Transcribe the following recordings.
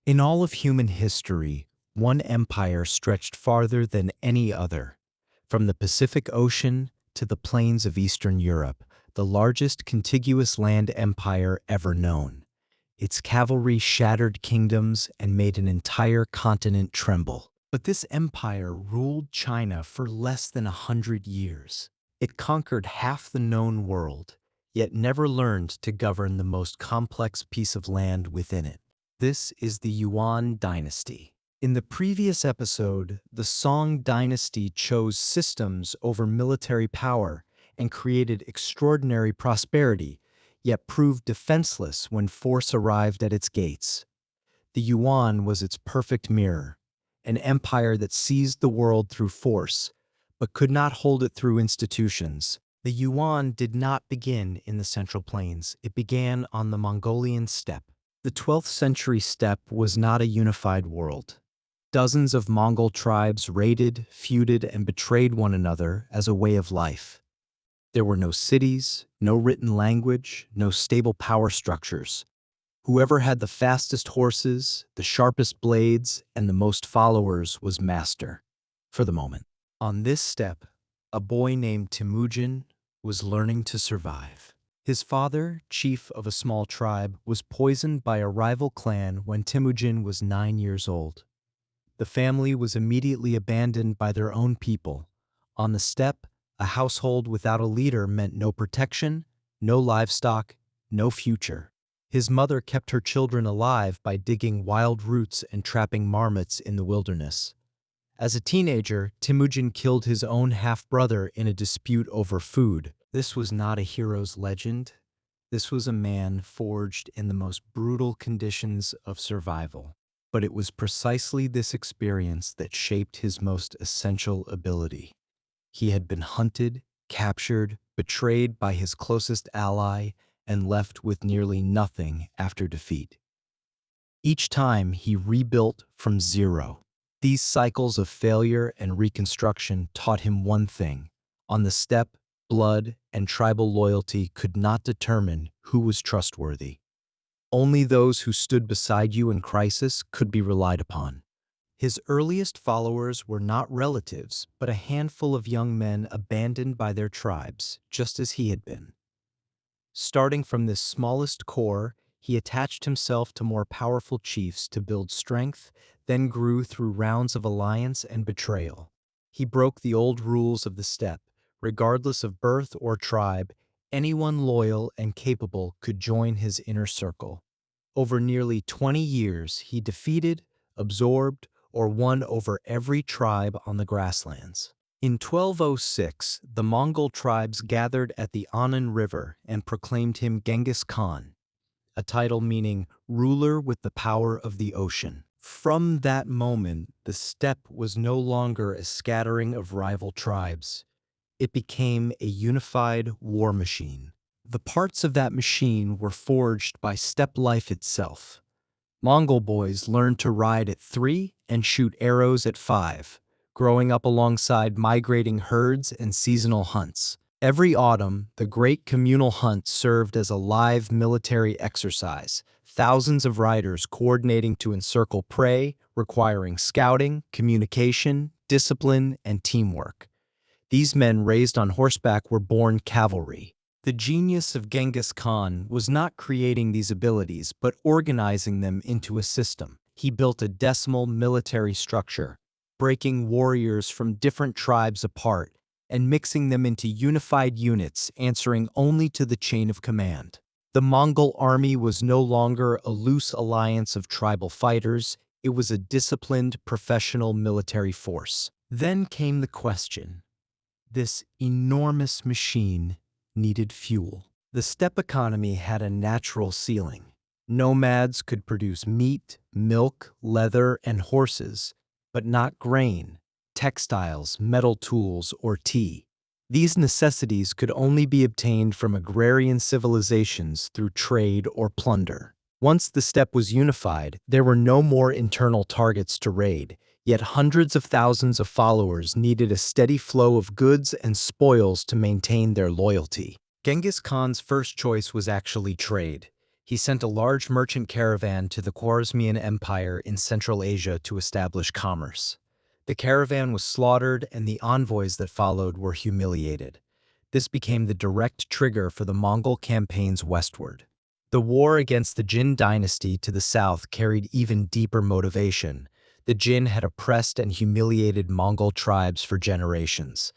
In all of human history, one empire stretched farther than any other. From the Pacific Ocean to the plains of Eastern Europe, the largest contiguous land empire ever known. Its cavalry shattered kingdoms and made an entire continent tremble. But this empire ruled China for less than 100 years. It conquered half the known world, yet never learned to govern the most complex piece of land within it. This is the Yuan Dynasty. In the previous episode, the Song Dynasty chose systems over military power and created extraordinary prosperity, yet proved defenseless when force arrived at its gates. The Yuan was its perfect mirror, an empire that seized the world through force, but could not hold it through institutions. The Yuan did not begin in the Central Plains. It began on the Mongolian steppe. The 12th century steppe was not a unified world. Dozens of Mongol tribes raided, feuded, and betrayed one another as a way of life. There were no cities, no written language, no stable power structures. Whoever had the fastest horses, the sharpest blades, and the most followers was master, for the moment. On this steppe, a boy named Temujin was learning to survive. His father, chief of a small tribe, was poisoned by a rival clan when Temujin was 9 years old. The family was immediately abandoned by their own people. On the steppe, a household without a leader meant no protection, no livestock, no future. His mother kept her children alive by digging wild roots and trapping marmots in the wilderness. As a teenager, Temujin killed his own half-brother in a dispute over food. This was not a hero's legend. This was a man forged in the most brutal conditions of survival. But it was precisely this experience that shaped his most essential ability. He had been hunted, captured, betrayed by his closest ally, and left with nearly nothing after defeat. Each time he rebuilt from zero. These cycles of failure and reconstruction taught him one thing. On the steppe, blood and tribal loyalty could not determine who was trustworthy. Only those who stood beside you in crisis could be relied upon. His earliest followers were not relatives, but a handful of young men abandoned by their tribes, just as he had been. Starting from this smallest core, he attached himself to more powerful chiefs to build strength, then grew through rounds of alliance and betrayal. He broke the old rules of the steppe. Regardless of birth or tribe, anyone loyal and capable could join his inner circle. Over nearly 20 years, he defeated, absorbed, or won over every tribe on the grasslands. In 1206, the Mongol tribes gathered at the Anan River and proclaimed him Genghis Khan, a title meaning ruler with the power of the ocean. From that moment, the steppe was no longer a scattering of rival tribes. It became a unified war machine. The parts of that machine were forged by steppe life itself. Mongol boys learned to ride at 3 and shoot arrows at 5, growing up alongside migrating herds and seasonal hunts. Every autumn, the great communal hunt served as a live military exercise, thousands of riders coordinating to encircle prey, requiring scouting, communication, discipline, and teamwork. These men raised on horseback were born cavalry. The genius of Genghis Khan was not creating these abilities, but organizing them into a system. He built a decimal military structure, breaking warriors from different tribes apart and mixing them into unified units answering only to the chain of command. The Mongol army was no longer a loose alliance of tribal fighters. It was a disciplined, professional military force. Then came the question. This enormous machine needed fuel. The steppe economy had a natural ceiling. Nomads could produce meat, milk, leather, and horses, but not grain, textiles, metal tools, or tea. These necessities could only be obtained from agrarian civilizations through trade or plunder. Once the steppe was unified, there were no more internal targets to raid. Yet hundreds of thousands of followers needed a steady flow of goods and spoils to maintain their loyalty. Genghis Khan's first choice was actually trade. He sent a large merchant caravan to the Khwarezmian Empire in Central Asia to establish commerce. The caravan was slaughtered and the envoys that followed were humiliated. This became the direct trigger for the Mongol campaigns westward. The war against the Yuan Dynasty to the south carried even deeper motivation. The Jin had oppressed and humiliated Mongol tribes for generations.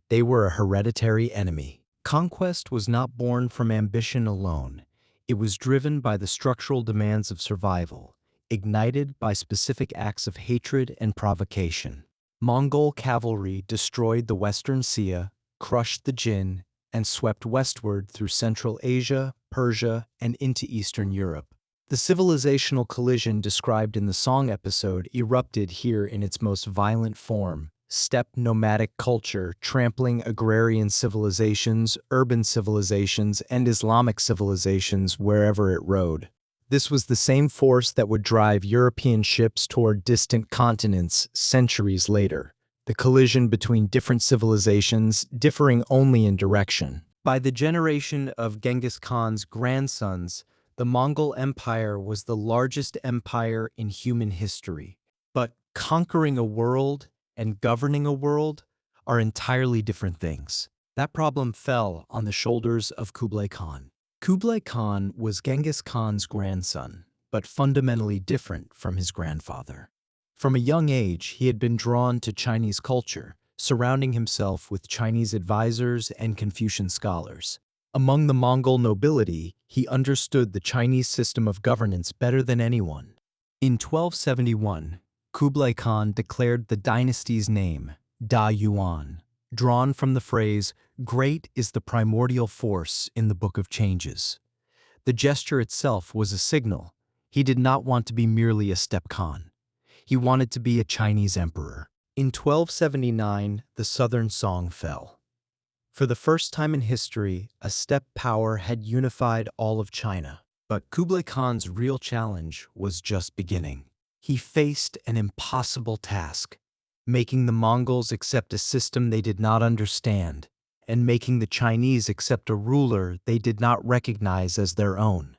They were a hereditary enemy. Conquest was not born from ambition alone. It was driven by the structural demands of survival, ignited by specific acts of hatred and provocation. Mongol cavalry destroyed the Western Xia, crushed the Jin, and swept westward through Central Asia, Persia, and into Eastern Europe. The civilizational collision described in the Song episode erupted here in its most violent form. Steppe nomadic culture trampling agrarian civilizations, urban civilizations, and Islamic civilizations wherever it rode. This was the same force that would drive European ships toward distant continents centuries later. The collision between different civilizations differing only in direction. By the generation of Genghis Khan's grandsons, the Mongol Empire was the largest empire in human history. But conquering a world and governing a world are entirely different things. That problem fell on the shoulders of Kublai Khan. Kublai Khan was Genghis Khan's grandson, but fundamentally different from his grandfather. From a young age, he had been drawn to Chinese culture, surrounding himself with Chinese advisors and Confucian scholars. Among the Mongol nobility, he understood the Chinese system of governance better than anyone. In 1271, Kublai Khan declared the dynasty's name, Da Yuan, drawn from the phrase, "Great is the primordial force in the Book of Changes." The gesture itself was a signal. He did not want to be merely a steppe Khan. He wanted to be a Chinese emperor. In 1279, the southern Song fell. For the first time in history, a steppe power had unified all of China. But Kublai Khan's real challenge was just beginning. He faced an impossible task, making the Mongols accept a system they did not understand, and making the Chinese accept a ruler they did not recognize as their own.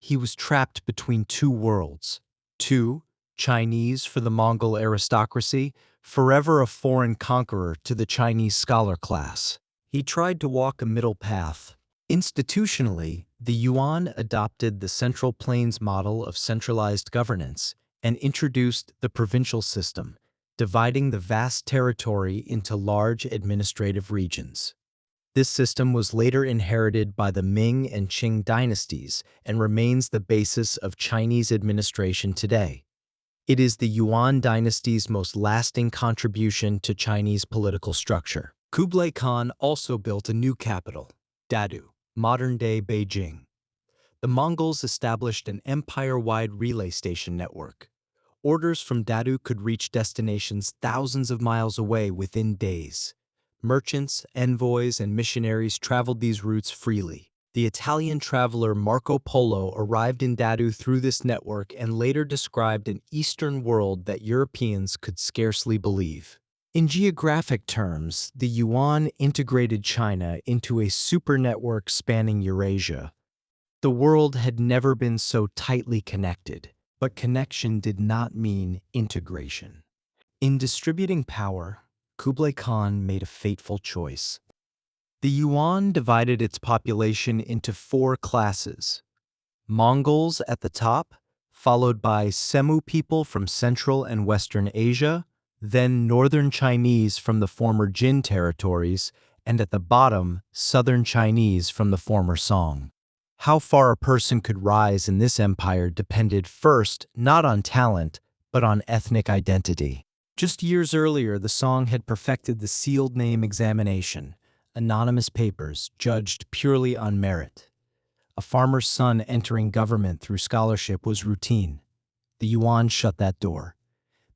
He was trapped between two worlds. Two, Chinese for the Mongol aristocracy, forever a foreign conqueror to the Chinese scholar class. He tried to walk a middle path. Institutionally, the Yuan adopted the Central Plains model of centralized governance and introduced the provincial system, dividing the vast territory into large administrative regions. This system was later inherited by the Ming and Qing dynasties and remains the basis of Chinese administration today. It is the Yuan dynasty's most lasting contribution to Chinese political structure. Kublai Khan also built a new capital, Dadu, modern-day Beijing. The Mongols established an empire-wide relay station network. Orders from Dadu could reach destinations thousands of miles away within days. Merchants, envoys, and missionaries traveled these routes freely. The Italian traveler Marco Polo arrived in Dadu through this network and later described an Eastern world that Europeans could scarcely believe. In geographic terms, the Yuan integrated China into a super network spanning Eurasia. The world had never been so tightly connected, but connection did not mean integration. In distributing power, Kublai Khan made a fateful choice. The Yuan divided its population into four classes: Mongols at the top, followed by Semu people from Central and Western Asia, then Northern Chinese from the former Jin territories, and at the bottom, Southern Chinese from the former Song. How far a person could rise in this empire depended first not on talent, but on ethnic identity. Just years earlier, the Song had perfected the sealed name examination, anonymous papers judged purely on merit. A farmer's son entering government through scholarship was routine. The Yuan shut that door.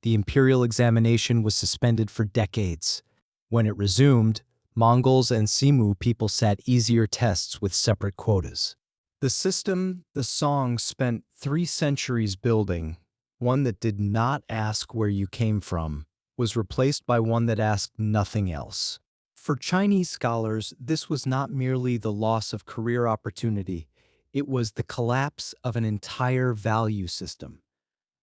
The imperial examination was suspended for decades. When it resumed, Mongols and Semu people sat easier tests with separate quotas. The system the Song spent 3 centuries building, one that did not ask where you came from, was replaced by one that asked nothing else. For Chinese scholars, this was not merely the loss of career opportunity, It was the collapse of an entire value system.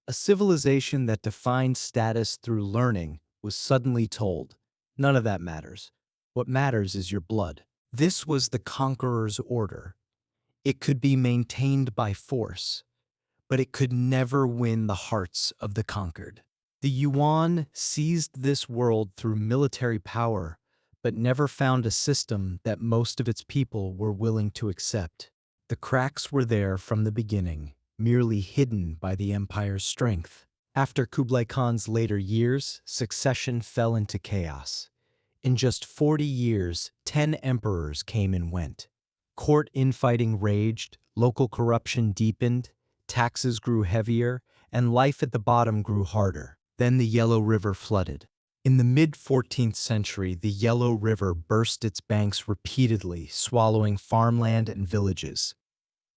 A civilization that defined status through learning was suddenly told, none of that matters. What matters is your blood. This was the conqueror's order. It could be maintained by force, but it could never win the hearts of the conquered. The Yuan seized this world through military power, but never found a system that most of its people were willing to accept. The cracks were there from the beginning, merely hidden by the empire's strength. After Kublai Khan's later years, succession fell into chaos. In just 40 years, 10 emperors came and went. Court infighting raged, local corruption deepened, taxes grew heavier, and life at the bottom grew harder. Then the Yellow River flooded. In the mid-14th century, the Yellow River burst its banks repeatedly, swallowing farmland and villages.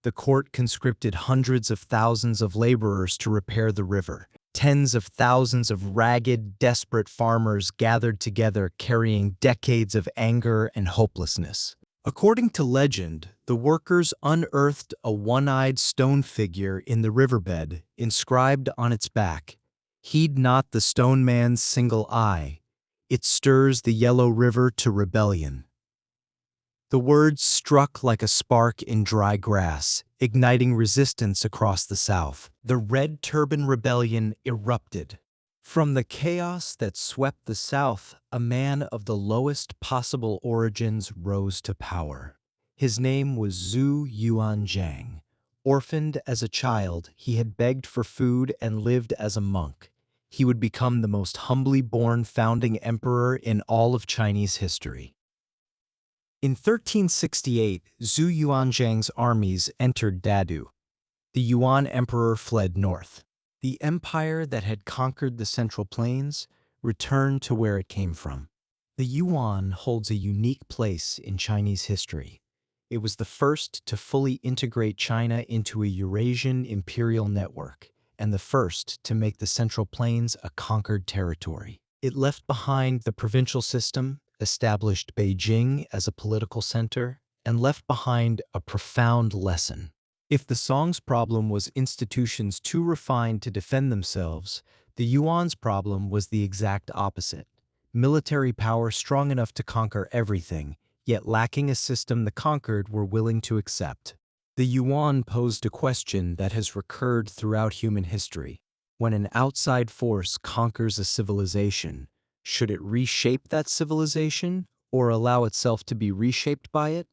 The court conscripted hundreds of thousands of laborers to repair the river. Tens of thousands of ragged, desperate farmers gathered together carrying decades of anger and hopelessness. According to legend, the workers unearthed a one-eyed stone figure in the riverbed, inscribed on its back, "Heed not the stone man's single eye. It stirs the Yellow River to rebellion." The words struck like a spark in dry grass, igniting resistance across the South. The Red Turban Rebellion erupted. From the chaos that swept the South, a man of the lowest possible origins rose to power. His name was Zhu Yuanzhang. Orphaned as a child, he had begged for food and lived as a monk. He would become the most humbly born founding emperor in all of Chinese history. In 1368, Zhu Yuanzhang's armies entered Dadu. The Yuan emperor fled north. The empire that had conquered the Central Plains returned to where it came from. The Yuan holds a unique place in Chinese history. It was the first to fully integrate China into a Eurasian imperial network, and the first to make the Central Plains a conquered territory. It left behind the provincial system, established Beijing as a political center, and left behind a profound lesson. If the Song's problem was institutions too refined to defend themselves, the Yuan's problem was the exact opposite. Military power strong enough to conquer everything, yet lacking a system the conquered were willing to accept. The Yuan posed a question that has recurred throughout human history. When an outside force conquers a civilization, should it reshape that civilization or allow itself to be reshaped by it?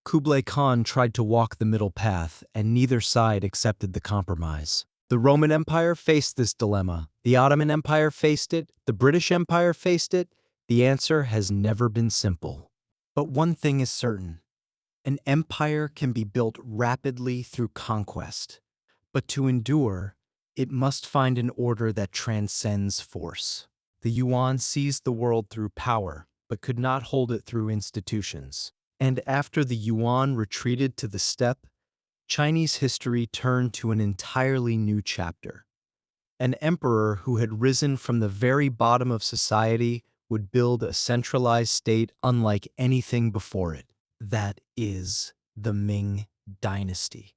Kublai Khan tried to walk the middle path, and neither side accepted the compromise. The Roman Empire faced this dilemma. The Ottoman Empire faced it. The British Empire faced it. The answer has never been simple. But one thing is certain. An empire can be built rapidly through conquest. But to endure, it must find an order that transcends force. The Yuan seized the world through power, but could not hold it through institutions. And after the Yuan retreated to the steppe, Chinese history turned to an entirely new chapter. An emperor who had risen from the very bottom of society would build a centralized state unlike anything before it. That is the Ming Dynasty.